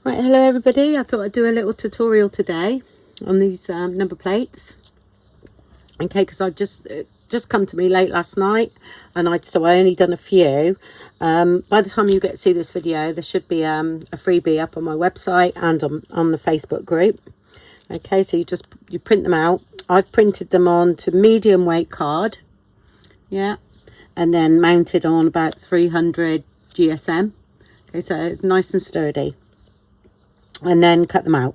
Right, hello everybody. I thought I'd do a little tutorial today on these number plates. Okay, because I just come to me late last night, and I only done a few. By the time you get to see this video, there should be a freebie up on my website and on the Facebook group. Okay, so you print them out. I've printed them onto medium weight card, yeah, and then mounted on about 300 GSM. Okay, so it's nice and sturdy. And then cut them out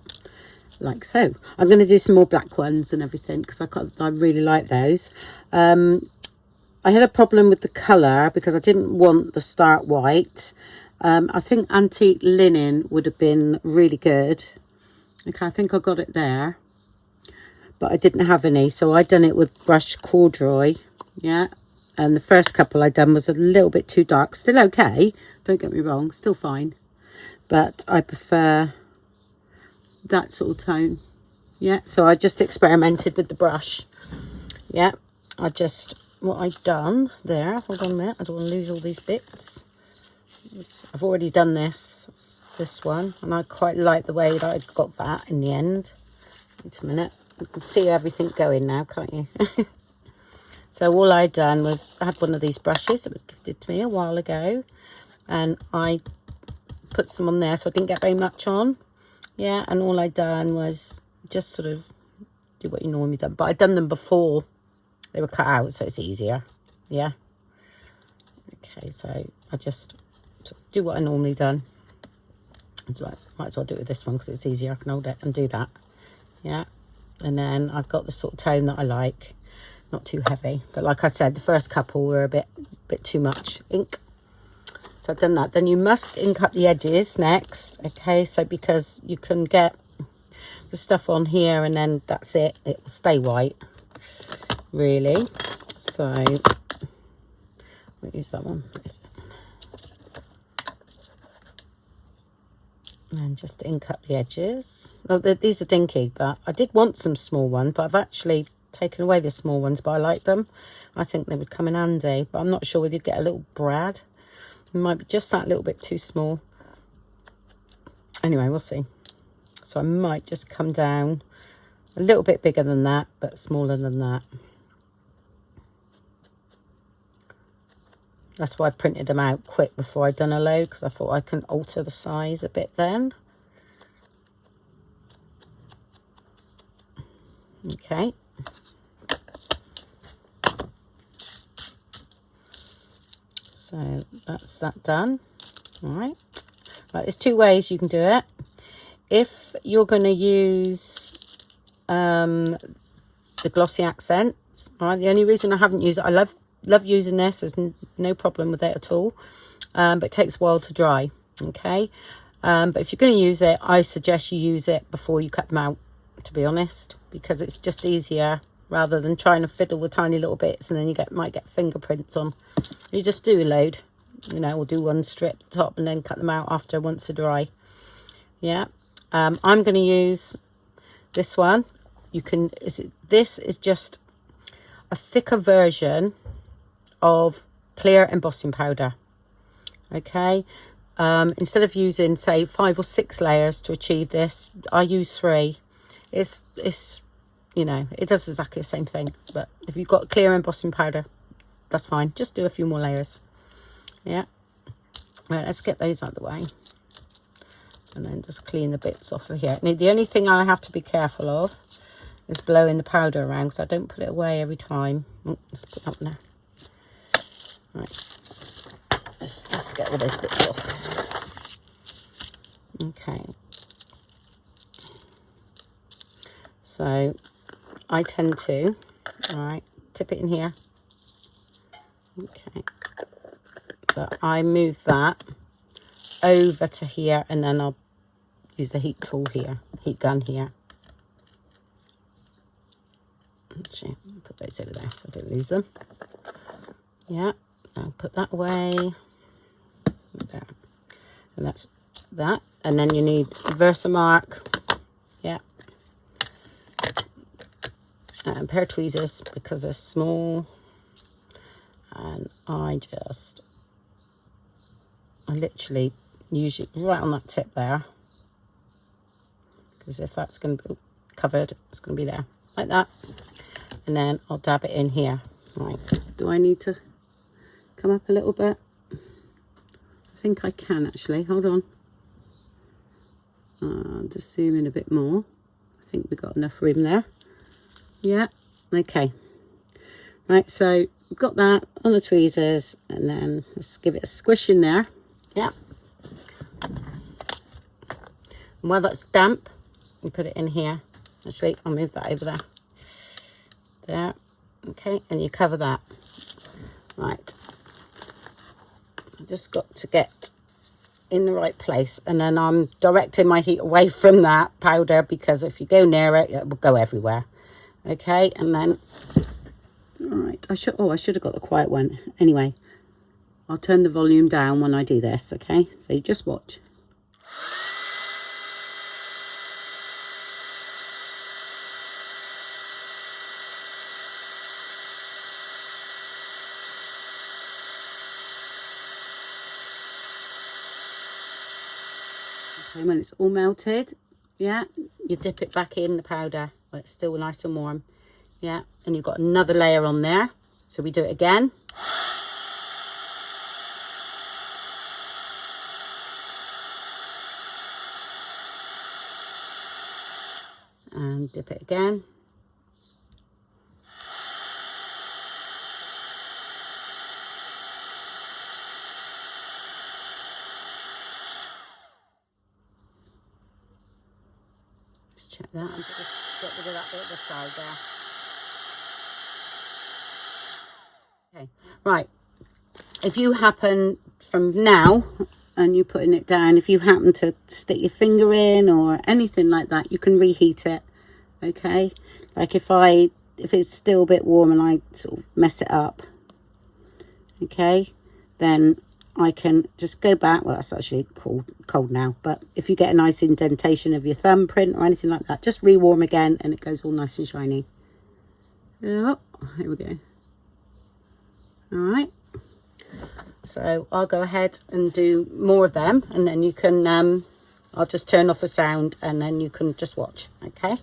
like so. I'm going to do some more black ones and everything because I really like those. I had a problem with the colour because I didn't want the start white. I think antique linen would have been really good. Okay, I think I got it there, but I didn't have any, so I done it with brushed corduroy. Yeah, and the first couple I done was a little bit too dark. Still okay, don't get me wrong, still fine, but I prefer that sort of tone. Yeah, so I just experimented with the brush. Yeah, what I've done there, hold on a minute, I don't want to lose all these bits. I've already done this one, and I quite like the way that I got that in the end. Wait a minute, you can see everything going now, can't you? So all I done was, I had one of these brushes that was gifted to me a while ago, and I put some on there, so I didn't get very much on. Yeah, and all I done was just sort of do what you normally done. But I'd done them before they were cut out, so it's easier. Yeah. Okay, so I just do what I normally done. Might as well do it with this one because it's easier. I can hold it and do that. Yeah. And then I've got the sort of tone that I like. Not too heavy. But like I said, the first couple were a bit too much ink. So I've done that. Then you must ink up the edges next, okay? So because you can get the stuff on here and then that's it. It will stay white, really. So we'll use that one. And just ink up the edges. Oh, these are dinky, but I did want some small ones, but I've actually taken away the small ones, but I like them. I think they would come in handy, but I'm not sure whether you get a little brad. It might be just that little bit too small. Anyway, we'll see. So I might just come down a little bit bigger than that, but smaller than that. That's why I printed them out quick before I'd done a load, because I thought I can alter the size a bit then. Okay. So that's that done. All right. Right, there's two ways you can do it. If you're going to use the glossy accents, all right, the only reason I haven't used it, I love using this, there's no problem with it at all, but it takes a while to dry, okay? But if you're going to use it, I suggest you use it before you cut them out, to be honest, because it's just easier rather than trying to fiddle with tiny little bits and then you might get fingerprints on. You just do a load, you know, or do one strip at the top and then cut them out after once they're dry. Yeah. I'm going to use this one. This is just a thicker version of clear embossing powder. Okay. Instead of using, say, 5 or 6 layers to achieve this, I use 3. It's you know, it does exactly the same thing, but if you've got clear embossing powder, that's fine. Just do a few more layers. Yeah. Right, let's get those out of the way. And then just clean the bits off of here. Now, the only thing I have to be careful of is blowing the powder around, because I don't put it away every time. Oh, let's put that one there. Right. Let's just get all those bits off. Okay. So I tend to, all right, tip it in here. Okay. But I move that over to here, and then I'll use the heat tool here, heat gun here. Actually, put those over there so I don't lose them. Yeah, I'll put that away. There. And that's that. And then you need a Versamark. Yeah. And a pair of tweezers because they're small. And I literally use it right on that tip there. because if that's going to be covered, it's going to be there like that. And then I'll dab it in here. Right, do I need to come up a little bit? I think I can actually. Hold on. Just zoom in a bit more. I think we've got enough room there. Yeah, okay. Right, so we've got that on the tweezers, and then let's give it a squish in there. Yeah. And while that's damp, you put it in here. Actually, I'll move that over there. There. Okay, and you cover that. Right. I've just got to get in the right place, and then I'm directing my heat away from that powder, because if you go near it, it will go everywhere. Okay, and then all right, I should have got the quiet one. Anyway, I'll turn the volume down when I do this. Okay, so you just watch. Okay, when it's all melted, yeah, you dip it back in the powder while it's still nice and warm. Yeah, and you've got another layer on there. So we do it again. And dip it again. Just check that. I'm just get rid of that bit at the side there. Okay, right. If you happen from now, and you're putting it down, if you happen to stick your finger in or anything like that, you can reheat it. Okay, like if it's still a bit warm and I sort of mess it up, okay, then I can just go back. Well, that's actually cold now, but if you get a nice indentation of your thumbprint or anything like that, just rewarm again and it goes all nice and shiny. Oh, here we go. All right, so I'll go ahead and do more of them, and then you can I'll just turn off the sound and then you can just watch. Okay.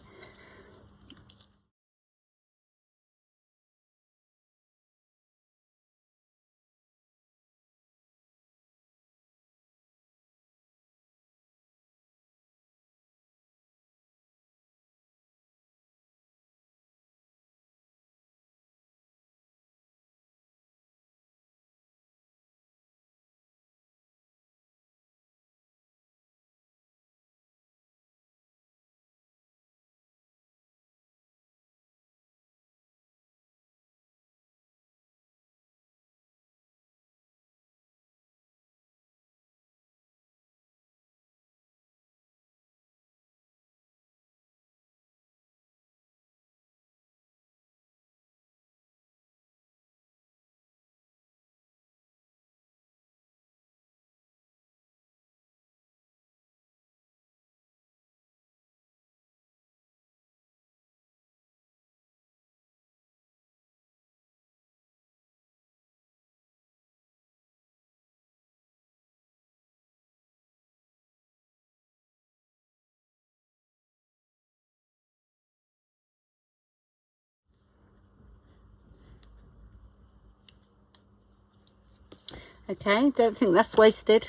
Okay, don't think that's wasted.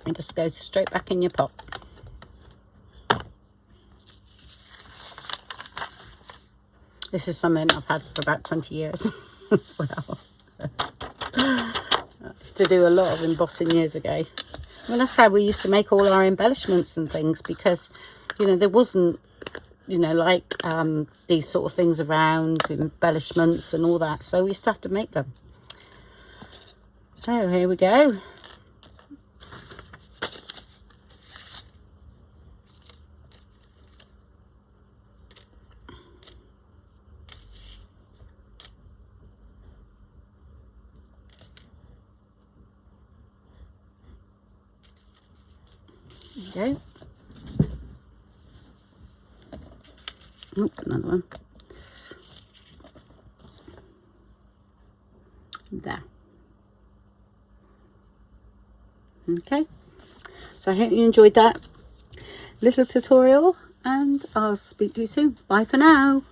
It just goes straight back in your pot. This is something I've had for about 20 years as well. I used to do a lot of embossing years ago. Well, that's how we used to make all our embellishments and things, because, you know, there wasn't, you know, like these sort of things around, embellishments and all that. So we used to have to make them. Oh, here we go. There you go. Oh, another one. There. Okay, so I hope you enjoyed that. little tutorial, and I'll speak to you soon. Bye for now.